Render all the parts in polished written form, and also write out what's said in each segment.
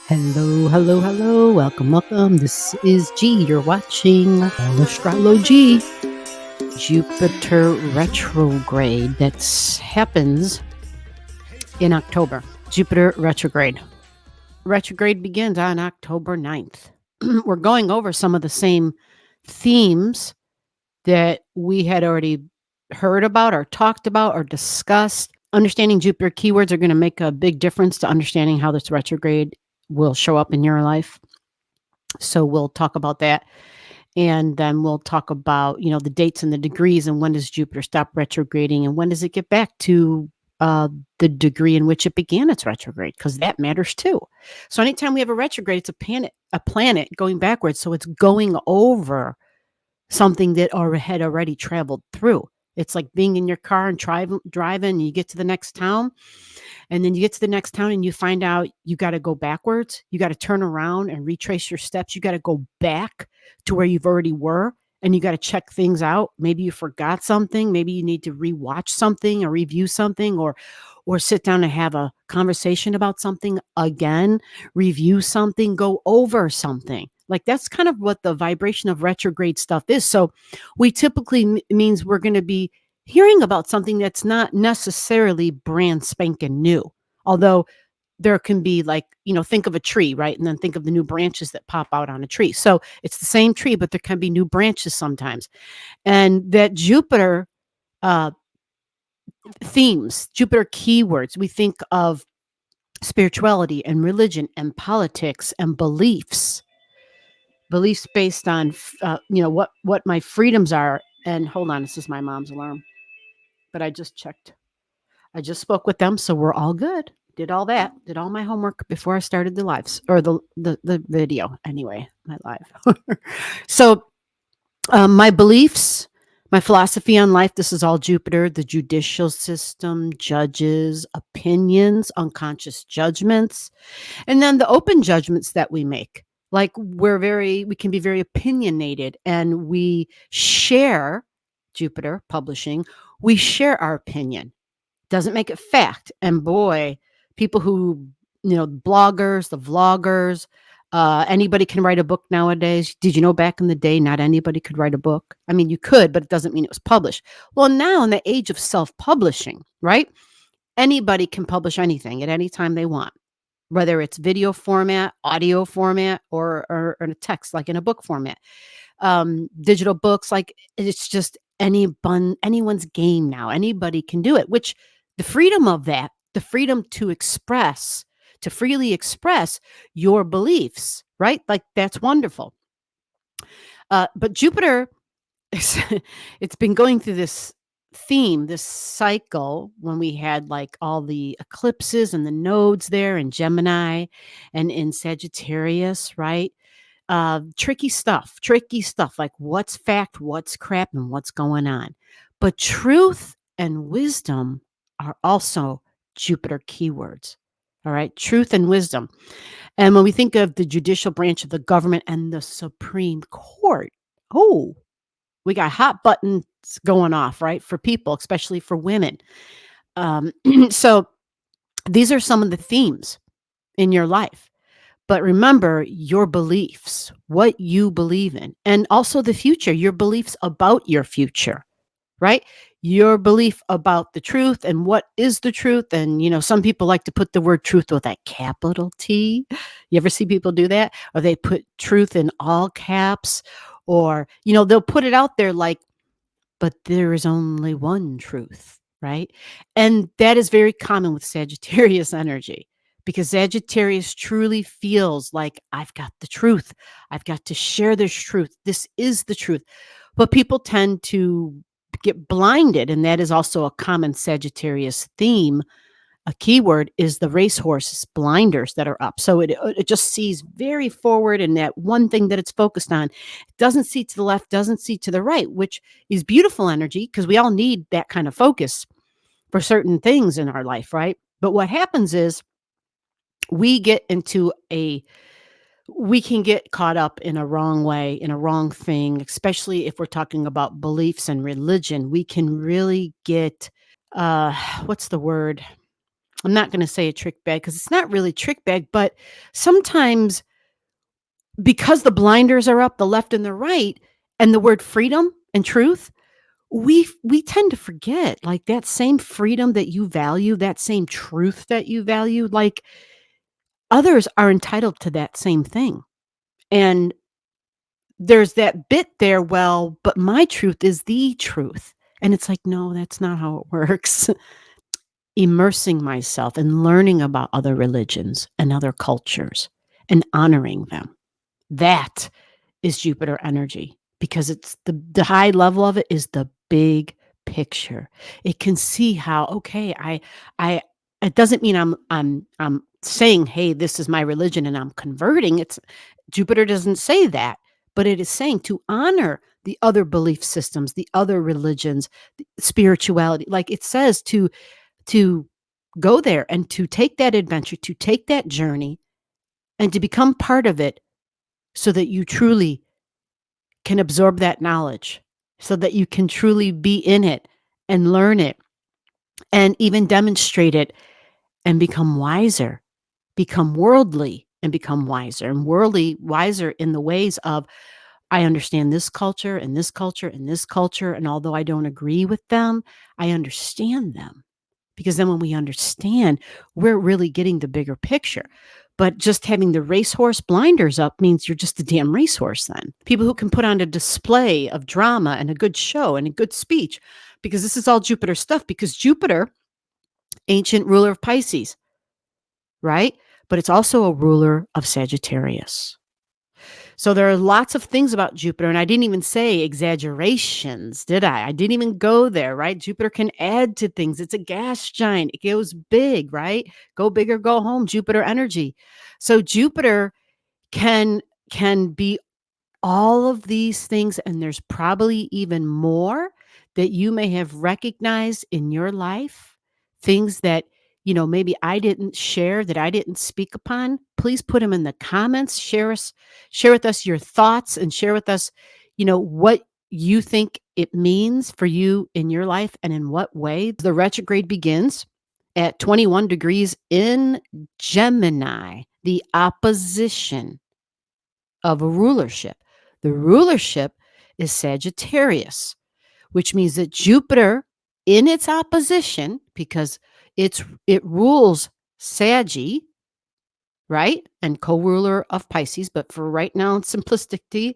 Hello, hello, hello. Welcome, welcome. This is G. You're watching Astrology. Jupiter retrograde. That happens in October. Jupiter retrograde. Retrograde begins on October 9th. We're going over some of the same themes that we had already heard about or talked about or discussed. Understanding Jupiter keywords are going to make a big difference to understanding how this retrograde will show up in your life. So we'll talk about that. And then we'll talk about, the dates and the degrees and when does Jupiter stop retrograding and when does it get back to the degree in which it began its retrograde, because that matters too. So anytime we have a retrograde, it's a planet going backwards. So it's going over something that had already traveled through. It's like being in your car and driving, and you get to the next town. And then you get to the next town and you find out you got to go backwards. You got to turn around and retrace your steps. You got to go back to where you've already were, and you got to check things out. Maybe you forgot something. Maybe you need to rewatch something or review something, or sit down and have a conversation about something again, review something, go over something. Like that's kind of what the vibration of retrograde stuff is. So we typically means we're going to be hearing about something that's not necessarily brand spanking new. Although there can be think of a tree, right? And then think of the new branches that pop out on a tree. So it's the same tree, but there can be new branches sometimes. And that Jupiter themes, Jupiter keywords, we think of spirituality and religion and politics and beliefs based on, what my freedoms are. And hold on, this is my mom's alarm. But I just checked. I just spoke with them, so we're all good. Did all that, did all my homework before I started the lives or the video. Anyway, my live. So my beliefs, my philosophy on life, this is all Jupiter, the judicial system, judges, opinions, unconscious judgments, and then the open judgments that we make. Like we can be very opinionated, and we share Jupiter publishing. We share our opinion. Doesn't make it fact. And boy, people who, bloggers, the vloggers, anybody can write a book nowadays. Did you know back in the day, not anybody could write a book? I mean, you could, but it doesn't mean it was published. Well, now in the age of self-publishing, right? Anybody can publish anything at any time they want, whether it's video format, audio format, or in a text, like in a book format. Digital books, like it's just anyone's game now. Anybody can do it, which the freedom of that, the freedom to freely express your beliefs, right? Like that's wonderful. But Jupiter, it's been going through this theme, this cycle, when we had like all the eclipses and the nodes there in Gemini and in Sagittarius, right? Tricky stuff, like what's fact, what's crap, and what's going on. But truth and wisdom are also Jupiter keywords. All right, truth and wisdom. And when we think of the judicial branch of the government and the Supreme Court, we got hot buttons going off, right? For people, especially for women. So these are some of the themes in your life. But remember your beliefs, what you believe in, and also the future, your beliefs about your future, right? Your belief about the truth and what is the truth. And, some people like to put the word truth with a capital T. You ever see people do that? Or they put truth in all caps, or, they'll put it out there like, but there is only one truth, right? And that is very common with Sagittarius energy, because Sagittarius truly feels like I've got the truth. I've got to share this truth. This is the truth. But people tend to get blinded, and that is also a common Sagittarius theme. A keyword is the racehorse's blinders that are up. So it just sees very forward in that one thing that it's focused on. It doesn't see to the left, doesn't see to the right, which is beautiful energy, because we all need that kind of focus for certain things in our life, right? But what happens is we can get caught up in a wrong way, in a wrong thing, especially if we're talking about beliefs and religion. We can really get, what's the word? I'm not going to say a trick bag because it's not really trick bag, but sometimes because the blinders are up, the left and the right, and the word freedom and truth, we tend to forget like that same freedom that you value, that same truth that you value, like others are entitled to that same thing. And there's that bit there, well, but my truth is the truth. And it's like, no, that's not how it works. Immersing myself and learning about other religions and other cultures and honoring them. That is Jupiter energy because it's the high level of it is the big picture. It can see how, okay, I it doesn't mean I'm saying, hey, this is my religion and I'm converting. It's Jupiter doesn't say that, but it is saying to honor the other belief systems, the other religions, the spirituality. Like it says to go there and to take that adventure, to take that journey and to become part of it so that you truly can absorb that knowledge, so that you can truly be in it and learn it and even demonstrate it and become wiser, become worldly and become wiser and worldly wiser in the ways of I understand this culture and this culture and this culture. And although I don't agree with them, I understand them. Because then when we understand, we're really getting the bigger picture. But just having the racehorse blinders up means you're just a damn racehorse then. People who can put on a display of drama and a good show and a good speech, because this is all Jupiter stuff, because Jupiter, ancient ruler of Pisces, right? But it's also a ruler of Sagittarius. So there are lots of things about Jupiter, and I didn't even say exaggerations, did I? I didn't even go there, right? Jupiter can add to things. It's a gas giant. It goes big, right? Go big or go home, Jupiter energy. So Jupiter can be all of these things, and there's probably even more that you may have recognized in your life, things that maybe I didn't share, that I didn't speak upon. Please put them in the comments. Share with us your thoughts, and share with us what you think it means for you in your life and in what way. The retrograde begins at 21 degrees in Gemini, the opposition of a rulership. The rulership is Sagittarius, which means that Jupiter in its opposition, because it rules Saggy, right? And co-ruler of Pisces. But for right now, simplistically,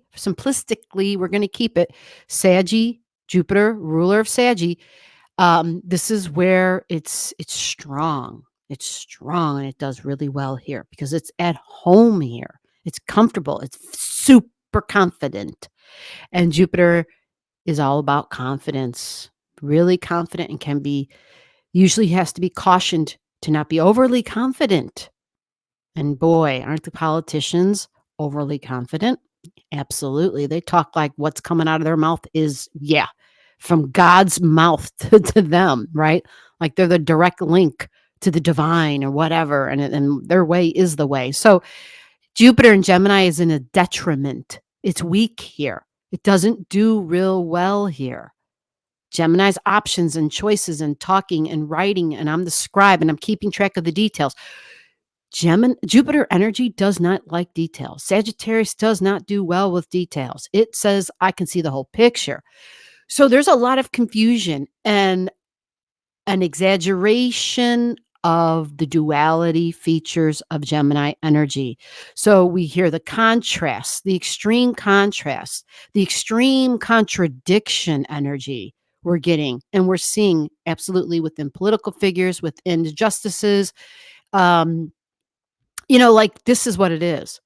we're going to keep it Saggy, Jupiter, ruler of Saggy. This is where it's strong. It's strong and it does really well here because it's at home here. It's comfortable. It's super confident. And Jupiter is all about confidence, really confident, and usually has to be cautioned to not be overly confident. And boy, aren't the politicians overly confident? Absolutely. They talk like what's coming out of their mouth is, from God's mouth to them, right? Like they're the direct link to the divine or whatever, and their way is the way. So Jupiter in Gemini is in a detriment. It's weak here. It doesn't do real well here. Gemini's options and choices and talking and writing, and I'm the scribe and I'm keeping track of the details. Jupiter energy does not like details. Sagittarius does not do well with details. It says, I can see the whole picture. So there's a lot of confusion and an exaggeration of the duality features of Gemini energy. So we hear the contrast, the extreme contrast, the extreme contradiction energy we're getting, and we're seeing absolutely within political figures, within the justices. Like this is what it is.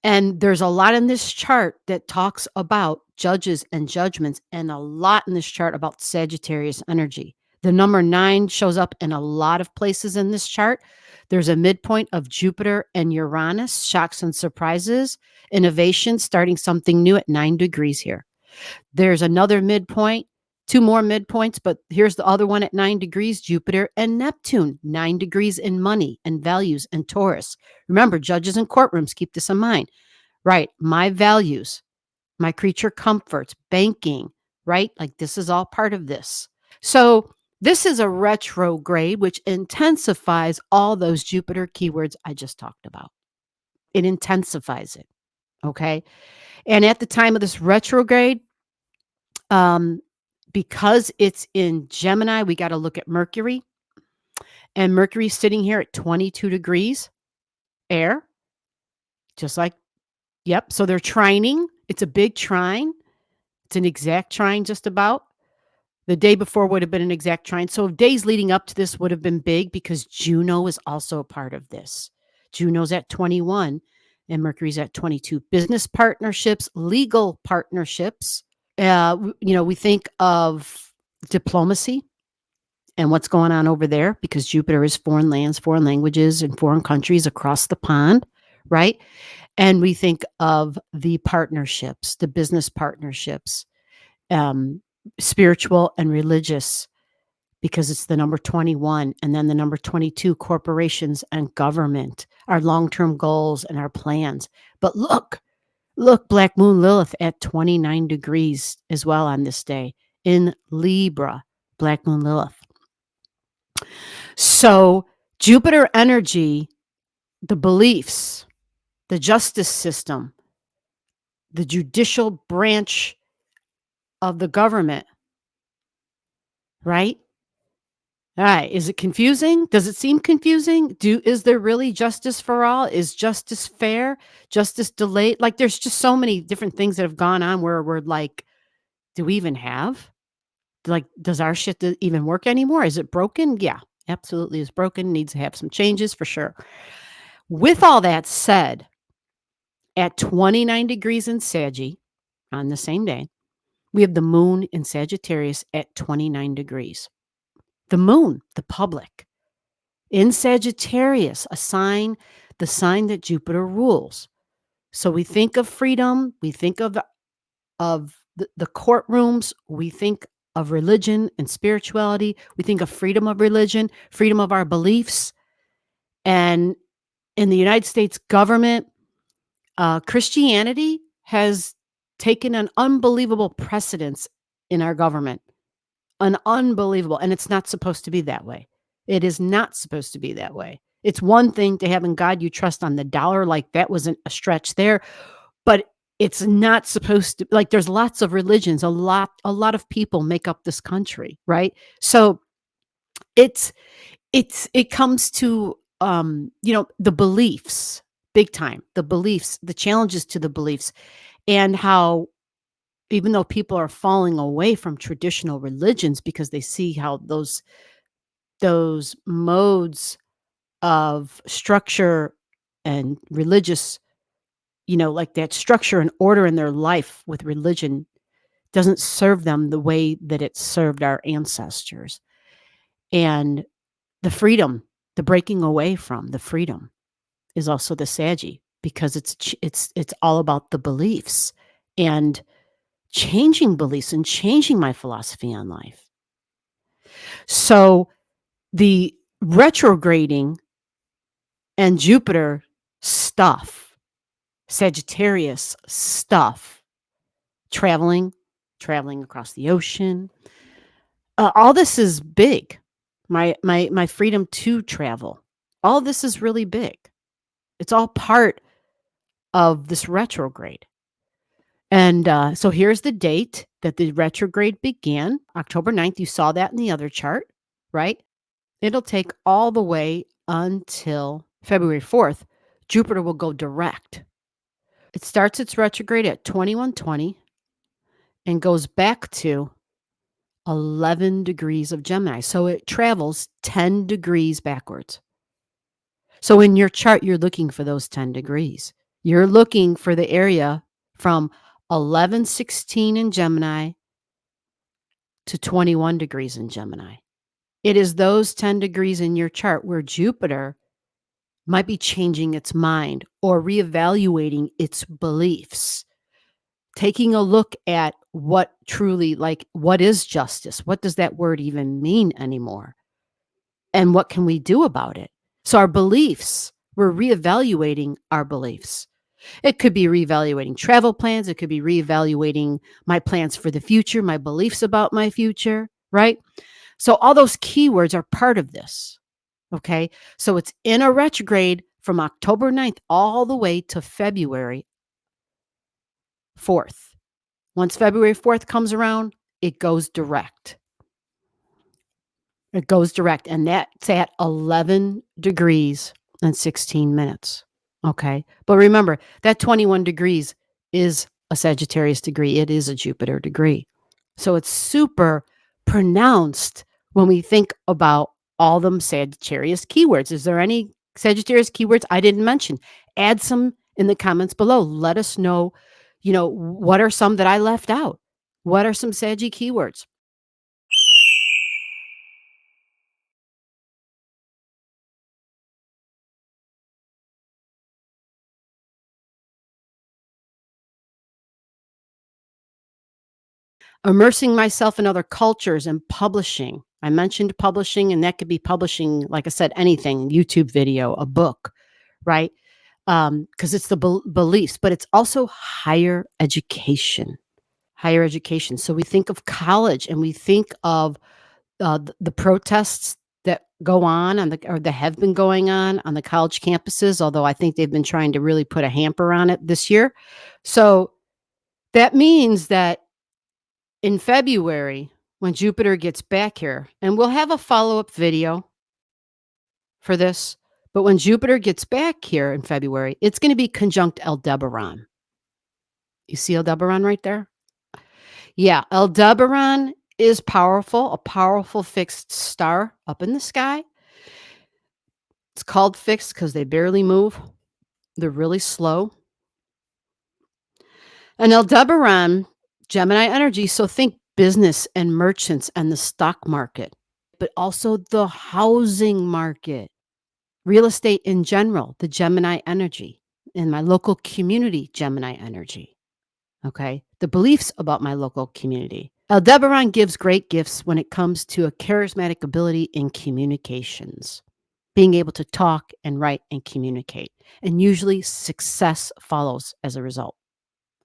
And there's a lot in this chart that talks about judges and judgments, and a lot in this chart about Sagittarius energy. The number 9 shows up in a lot of places in this chart. There's a midpoint of Jupiter and Uranus, shocks and surprises, innovation, starting something new at 9 degrees here. There's another midpoint, 2 more midpoints, but here's the other one at 9 degrees, Jupiter and Neptune, 9 degrees in money and values and Taurus. Remember, judges and courtrooms, keep this in mind, right? My values, my creature comforts, banking, right? Like this is all part of this. So This is a retrograde, which intensifies all those Jupiter keywords I just talked about. It intensifies it. Okay. And at the time of this retrograde, um, because it's in Gemini, we got to look at Mercury. And Mercury's sitting here at 22 degrees air, just like, yep. So they're trining. It's a big trine. It's an exact trine, just about. The day before would have been an exact trine. So days leading up to this would have been big because Juno is also a part of this. Juno's at 21 and Mercury's at 22. Business partnerships, legal partnerships. We think of diplomacy and what's going on over there because Jupiter is foreign lands, foreign languages, and foreign countries across the pond, right? And we think of the partnerships, the business partnerships, spiritual and religious, because it's the number 21, and then the number 22, corporations and government, our long-term goals and our plans. But look, Black Moon Lilith at 29 degrees as well on this day in Libra, Black Moon Lilith. So Jupiter energy, the beliefs, the justice system, the judicial branch of the government, right? All right. Is it confusing? Does it seem confusing? Is there really justice for all? Is justice fair? Justice delayed? Like there's just so many different things that have gone on where we're like, do we even have? Like, does our shit even work anymore? Is it broken? Yeah, absolutely is broken. Needs to have some changes for sure. With all that said, at 29 degrees in Saggy on the same day, we have the moon in Sagittarius at 29 degrees. The moon, the public, in Sagittarius, the sign that Jupiter rules. So we think of freedom, we think of the courtrooms, we think of religion and spirituality, we think of freedom of religion, freedom of our beliefs. And in the United States government, Christianity has taken an unbelievable precedence in our government. And it's not supposed to be that way. It is not supposed to be that way. It's one thing to have in God you trust on the dollar, like that wasn't a stretch there, but it's not supposed to, like there's lots of religions, a lot of people make up this country, right? So it comes to the beliefs, big time, the beliefs, the challenges to the beliefs, and how even though people are falling away from traditional religions because they see how those modes of structure and religious, like that structure and order in their life with religion doesn't serve them the way that it served our ancestors. And the freedom, the breaking away from the freedom is also the Saggy, because it's all about the beliefs and changing beliefs and changing my philosophy on life. So the retrograding and Jupiter stuff, Sagittarius stuff, traveling across the ocean, all this is big. My freedom to travel, all this is really big. It's all part of this retrograde. And so here's the date that the retrograde began, October 9th. You saw that in the other chart, right? It'll take all the way until February 4th. Jupiter will go direct. It starts its retrograde at 2120 and goes back to 11 degrees of Gemini. So it travels 10 degrees backwards. So in your chart, you're looking for those 10 degrees. You're looking for the area from 1116 in Gemini to 21 degrees in Gemini. It is those 10 degrees in your chart where Jupiter might be changing its mind or reevaluating its beliefs, taking a look at what truly, like, what is justice? What does that word even mean anymore? And what can we do about it? So our beliefs, we're reevaluating our beliefs. It could be reevaluating travel plans. It could be reevaluating my plans for the future, my beliefs about my future, right? So all those keywords are part of this. Okay. So it's in a retrograde from October 9th all the way to February 4th. Once February 4th comes around, it goes direct. It goes direct, and that's at 11 degrees and 16 minutes. Okay. But remember, that 21 degrees is a Sagittarius degree, it is a Jupiter degree. So it's super pronounced when we think about all them Sagittarius keywords. Is there any Sagittarius keywords I didn't mention? Add some in the comments below. Let us know, what are some that I left out? What are some Saggy keywords? Immersing myself in other cultures and publishing. I mentioned publishing, and that could be publishing, like I said, anything, YouTube video, a book, right? Because it's the beliefs, but it's also higher education. Higher education. So we think of college, and we think of the protests that go on or that have been going on the college campuses. Although I think they've been trying to really put a hamper on it this year. So that means that in February, when Jupiter gets back here, and we'll have a follow-up video for this, but when Jupiter gets back here in February, it's going to be conjunct Aldebaran. You see Aldebaran right there? Yeah, Aldebaran is powerful, a powerful fixed star up in the sky. It's called fixed because they barely move. They're really slow. And Aldebaran, Gemini energy, so think business and merchants and the stock market, but also the housing market, real estate in general, the Gemini energy, in my local community, Gemini energy. Okay. The beliefs about my local community. Aldebaran gives great gifts when it comes to a charismatic ability in communications, being able to talk and write and communicate. And usually success follows as a result.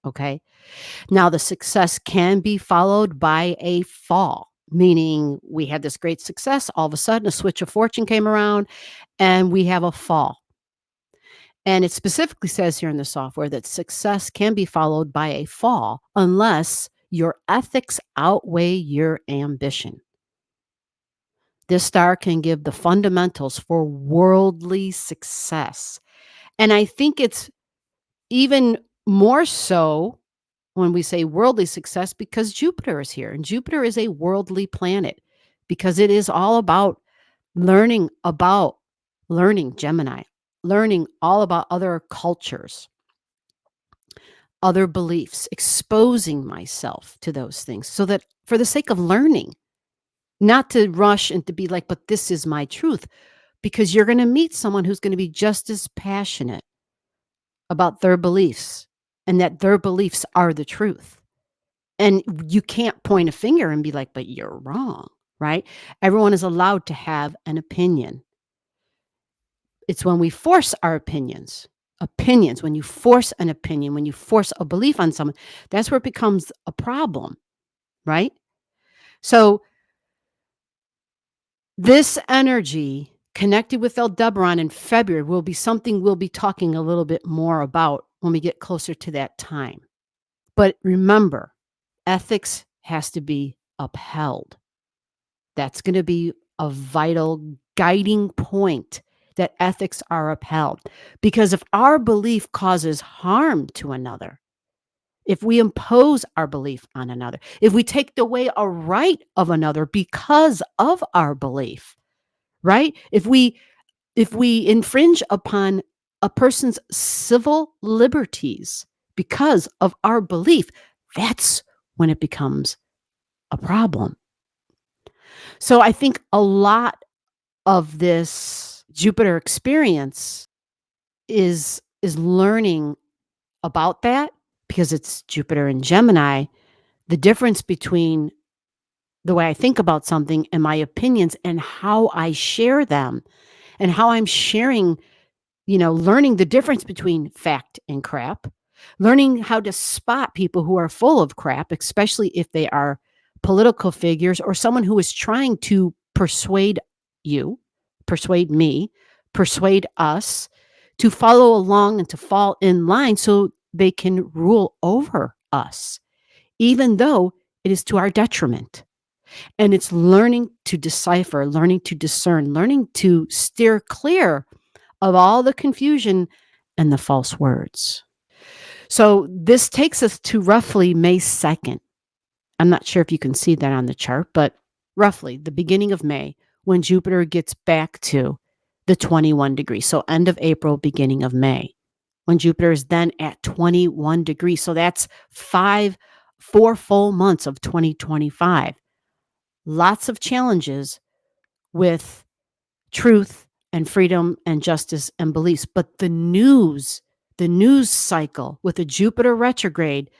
Okay. Now, the success can be followed by a fall, meaning we had this great success. All of a sudden, a switch of fortune came around and we have a fall. And it specifically says here in the software that success can be followed by a fall unless your ethics outweigh your ambition. This star can give the fundamentals for worldly success. And I think it's even more so when we say worldly success because Jupiter is here, and Jupiter is a worldly planet because it is all about learning Gemini, learning all about other cultures, other beliefs, exposing myself to those things so that for the sake of learning, not to rush and to be like, but this is my truth, because you're going to meet someone who's going to be just as passionate about their beliefs and that their beliefs are the truth. And you can't point a finger and be like, but you're wrong, right? Everyone is allowed to have an opinion. It's when we force our opinions, when you force an opinion, when you force a belief on someone, that's where it becomes a problem, right? So this energy connected with Aldebaran in February will be something we'll be talking a little bit more about when we get closer to that time. But remember, ethics has to be upheld. That's going to be a vital guiding point, that ethics are upheld. Because if our belief causes harm to another, if we impose our belief on another, if we take away a right of another because of our belief, right? If we infringe upon a person's civil liberties because of our belief, that's when it becomes a problem. So I think a lot of this Jupiter experience is learning about that because it's Jupiter and Gemini, the difference between the way I think about something and my opinions and how I share them and how I'm sharing, learning the difference between fact and crap, learning how to spot people who are full of crap, especially if they are political figures, or someone who is trying to persuade you, persuade me, persuade us to follow along and to fall in line so they can rule over us, even though it is to our detriment. And it's learning to decipher, learning to discern, learning to steer clear of all the confusion and the false words. So this takes us to roughly May 2nd. I'm not sure if you can see that on the chart, but roughly the beginning of May, when Jupiter gets back to the 21 degrees. So end of April, beginning of May, when Jupiter is then at 21 degrees. So that's 4 full months of 2025. Lots of challenges with truth and freedom and justice and beliefs. But the news cycle with a Jupiter retrograde,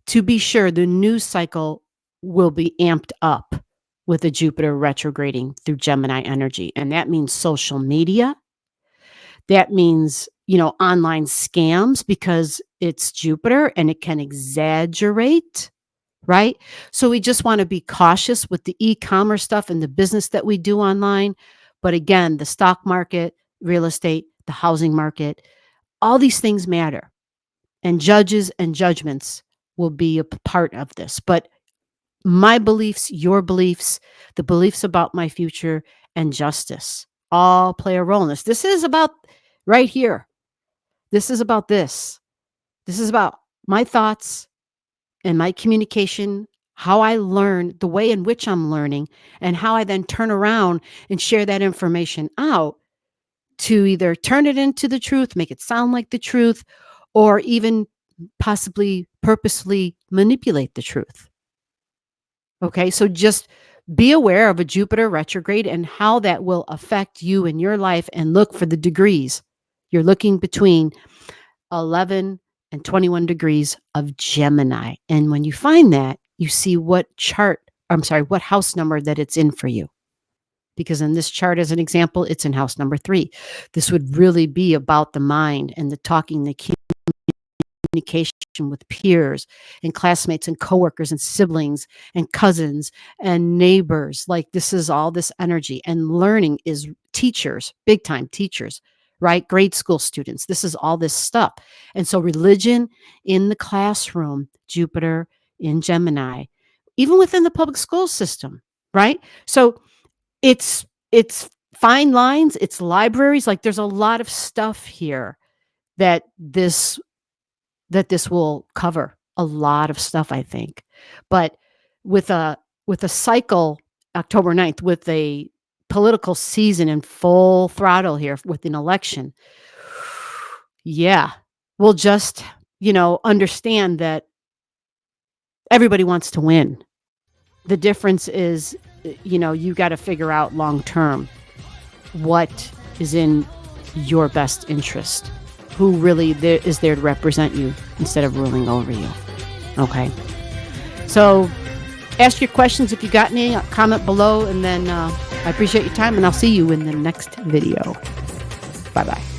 to be sure, the news cycle will be amped up with a Jupiter retrograding through Gemini energy. And that means social media. That means, online scams, because it's Jupiter and it can exaggerate, right? So we just want to be cautious with the e-commerce stuff and the business that we do online. But again, the stock market, real estate, the housing market, all these things matter. And judges and judgments will be a part of this. But my beliefs, your beliefs, the beliefs about my future and justice all play a role in this. This is about right here. This is about this. This is about my thoughts and my communication, how I learn, the way in which I'm learning, and how I then turn around and share that information out to either turn it into the truth, make it sound like the truth, or even possibly purposely manipulate the truth. Okay, so just be aware of a Jupiter retrograde and how that will affect you in your life, and look for the degrees. You're looking between 11 and 21 degrees of Gemini. And when you find that, you see what house number that it's in for you. Because in this chart, as an example, it's in house number 3. This would really be about the mind and the talking, the communication with peers and classmates and coworkers and siblings and cousins and neighbors. Like, this is all this energy. And learning is teachers, big time teachers, right? Grade school students. This is all this stuff. And so religion in the classroom, Jupiter in Gemini, even within the public school system, right? So it's fine lines, it's libraries. Like, there's a lot of stuff here that this will cover, a lot of stuff, I think. But with a cycle, October 9th, with a political season in full throttle here with an election, yeah, we'll just, understand that everybody wants to win. The difference is, you got to figure out long term what is in your best interest. Who really is there to represent you instead of ruling over you. Okay. So ask your questions if you got any, comment below, and then I appreciate your time, and I'll see you in the next video. Bye-bye.